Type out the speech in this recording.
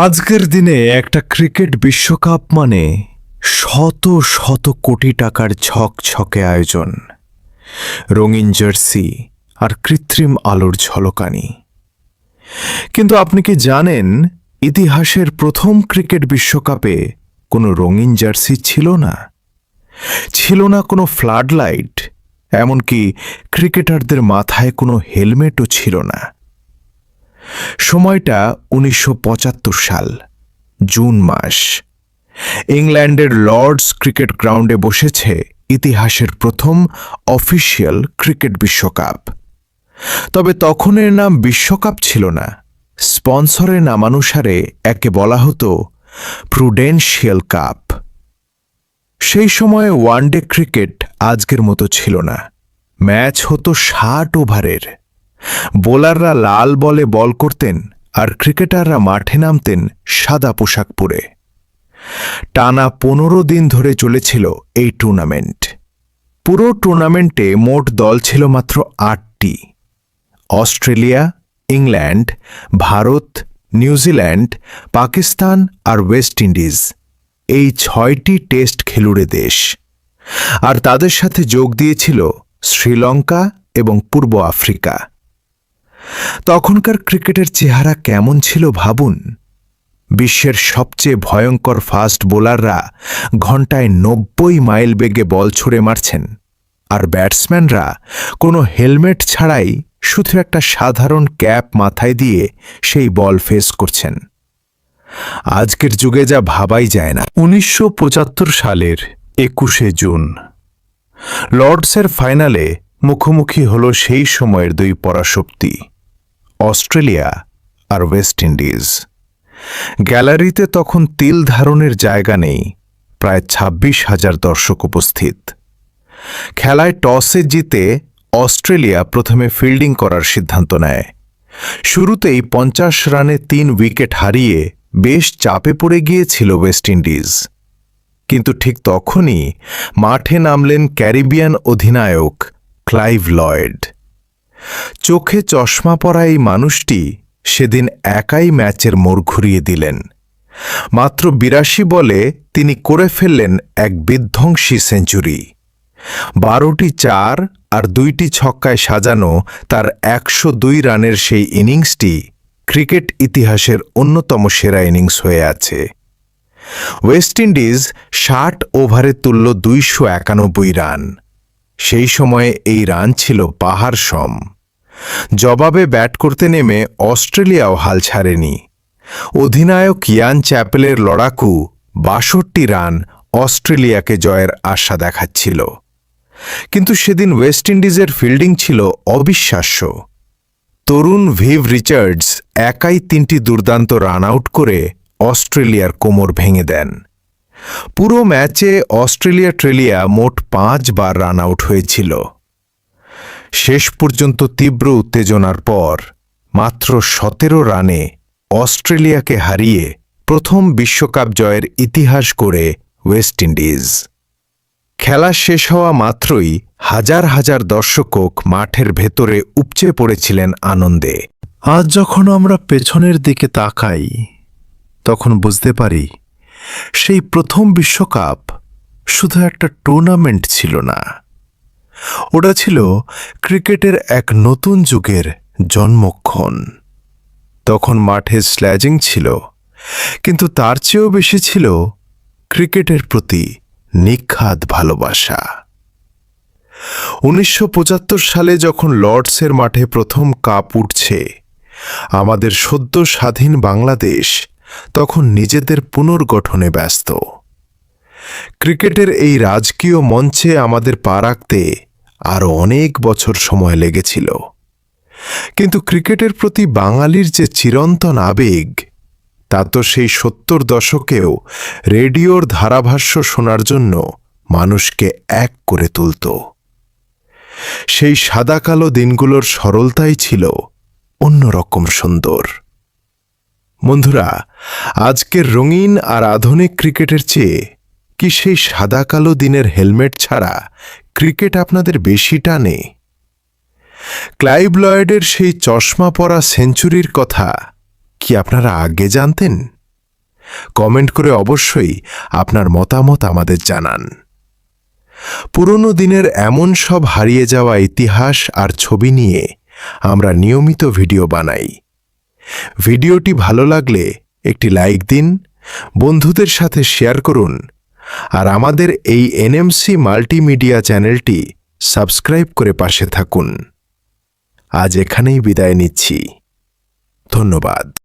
আজকের দিনে একটা ক্রিকেট বিশ্বকাপ মানে শত শত কোটি টাকার ঝকঝকে আয়োজন, রঙিন জার্সি আর কৃত্রিম আলোর ঝলকানি। কিন্তু আপনি কি জানেন, ইতিহাসের প্রথম ক্রিকেট বিশ্বকাপে কোনো রঙিন জার্সি ছিল না, ছিল না কোনো ফ্লাড লাইট, এমনকি ক্রিকেটারদের মাথায় কোনো হেলমেটও ছিল না। সময়টা ১৯৭৫ সাল, জুন মাস। ইংল্যান্ডের লর্ডস ক্রিকেট গ্রাউন্ডে বসেছে ইতিহাসের প্রথম অফিসিয়াল ক্রিকেট বিশ্বকাপ। তবে তখন এর নাম বিশ্বকাপ ছিল না, স্পন্সরের নামানুসারে একে বলা হতো প্রুডেন্সিয়াল কাপ। সেই সময়ে ওয়ানডে ক্রিকেট আজকের মতো ছিল না। ম্যাচ হতো ৬০ ওভারের। বোলাররা লাল বলে বল করতেন আর ক্রিকেটাররা মাঠে নামতেন সাদা পোশাক পরে। টানা ১৫ দিন ধরে চলেছিল এই টুর্নামেন্ট। পুরো টুর্নামেন্টে মোট দল ছিল মাত্র ৮টি। Australia, England, Bharat, New Zealand, Pakistan আর ওয়েস্ট ইন্ডিজ, এই ৬টি টেস্ট খেলুড়ে দেশ। আর তাদের সাথে যোগ দিয়েছিল শ্রীলঙ্কা এবং পূর্ব আফ্রিকা। তখনকার ক্রিকেটের চেহারা কেমন ছিল ভাবুন। বিশ্বের সবচেয়ে ভয়ঙ্কর ফাস্ট বোলাররা ঘণ্টায় ৯০ মাইল বেগে বল ছুঁড়ে মারছেন, আর ব্যাটসম্যানরা কোনো হেলমেট ছাড়াই শুধু একটা সাধারণ ক্যাপ মাথায় দিয়ে সেই বল ফেস করছেন। আজকের যুগে যা ভাবাই যায় না। ১৯৭৫ সালের ২১শে জুন লর্ডসের ফাইনালে মুখোমুখি হল সেই সময়ের দুই পরাশক্তি, অস্ট্রেলিয়া আর ওয়েস্ট ইন্ডিজ। গ্যালারিতে তখন তিল ধারণের জায়গা নেই, প্রায় ২৬,০০০ দর্শক উপস্থিত। খেলায় টসে জিতে অস্ট্রেলিয়া প্রথমে ফিল্ডিং করার সিদ্ধান্ত নেয়। শুরুতেই ৫০ রানে ৩ উইকেট হারিয়ে বেশ চাপে পড়ে গিয়েছিল ওয়েস্ট ইন্ডিজ। কিন্তু ঠিক তখনই মাঠে নামলেন ক্যারিবিয়ান অধিনায়ক ক্লাইভ লয়েড। চোখে চশমা পরা এই মানুষটি সেদিন একাই ম্যাচের মোড় ঘুরিয়ে দিলেন। মাত্র ৮২ বলে তিনি করে ফেললেন এক বিধ্বংসী সেঞ্চুরি। ১২টি ৪ আর ২টি ছক্কায় সাজানো তার ১০২ রানের সেই ইনিংসটি ক্রিকেট ইতিহাসের অন্যতম সেরা ইনিংস হয়ে আছে। ওয়েস্ট ইন্ডিজ ৬০ ওভারে তুলল ২৯১ রান। সেই সময়ে এই রান ছিল পাহাড় সম। জবাবে ব্যাট করতে নেমে অস্ট্রেলিয়াও হাল ছাড়েনি। অধিনায়ক ইয়ান চ্যাপেলের লড়াকু ৬২ রান অস্ট্রেলিয়াকে জয়ের আশা দেখাচ্ছিল। কিন্তু সেদিন ওয়েস্ট ইন্ডিজের ফিল্ডিং ছিল অবিশ্বাস্য। তরুণ ভিভ রিচার্ডস একাই ৩টি দুর্দান্ত রান আউট করে অস্ট্রেলিয়ার কোমর ভেঙে দেন। পুরো ম্যাচে অস্ট্রেলিয়া মোট ৫ বার রান আউট হয়েছিল। শেষ পর্যন্ত তীব্র উত্তেজনার পর মাত্র ১৭ রানে অস্ট্রেলিয়াকে হারিয়ে প্রথম বিশ্বকাপ জয়ের ইতিহাস গড়ে ওয়েস্ট ইন্ডিজ। খেলা শেষ হওয়া মাত্রই হাজার হাজার দর্শক মাঠের ভেতরে উপচে পড়েছিলেন আনন্দে। আজ যখন আমরা পেছনের দিকে তাকাই, তখন বুঝতে পারি সেই প্রথম বিশ্বকাপ শুধু একটা টুর্নামেন্ট ছিল না, ওটা ছিল ক্রিকেটের এক নতুন যুগের জন্মক্ষণ। তখন মাঠে স্ল্যাজিং ছিল, কিন্তু তার চেয়েও বেশি ছিল ক্রিকেটের প্রতি নিখাদ ভালোবাসা। ১৯৭৫ সালে যখন লর্ডসের মাঠে প্রথম কাপ উঠছে, আমাদের সদ্য স্বাধীন বাংলাদেশ তখন নিজেদের পুনর্গঠনে ব্যস্ত। ক্রিকেটের এই রাজকীয় মঞ্চে আমাদের পা রাখতে আরও অনেক বছর সময় লেগেছিল। কিন্তু ক্রিকেটের প্রতি বাঙালির যে চিরন্তন আবেগ, তা তো সেই ৭০ দশকেও রেডিওর ধারাভাষ্য শোনার জন্য মানুষকে এক করে তুলত। সেই সাদাকালো দিনগুলোর সরলতাই ছিল অন্যরকম সুন্দর। বন্ধুরা, আজকের রঙিন আর আধুনিক ক্রিকেটের চেয়ে কি সেই সাদাকালো দিনের হেলমেট ছাড়া ক্রিকেট আপনাদের বেশি টানে? ক্লাইভ লয়েডের সেই চশমা পরা সেঞ্চুরির কথা কি আপনারা আগে জানতেন? কমেন্ট করে অবশ্যই আপনার মতামত আমাদের জানান। পুরনো দিনের এমন সব হারিয়ে যাওয়া ইতিহাস আর ছবি নিয়ে আমরা নিয়মিত ভিডিও বানাই। ভিডিওটি ভালো লাগলে একটি লাইক দিন, বন্ধুদের সাথে শেয়ার করুন, আর আমাদের এই এনএমসি মাল্টিমিডিয়া চ্যানেলটি সাবস্ক্রাইব করে পাশে থাকুন। আজ এখানেই বিদায় নিচ্ছি। ধন্যবাদ।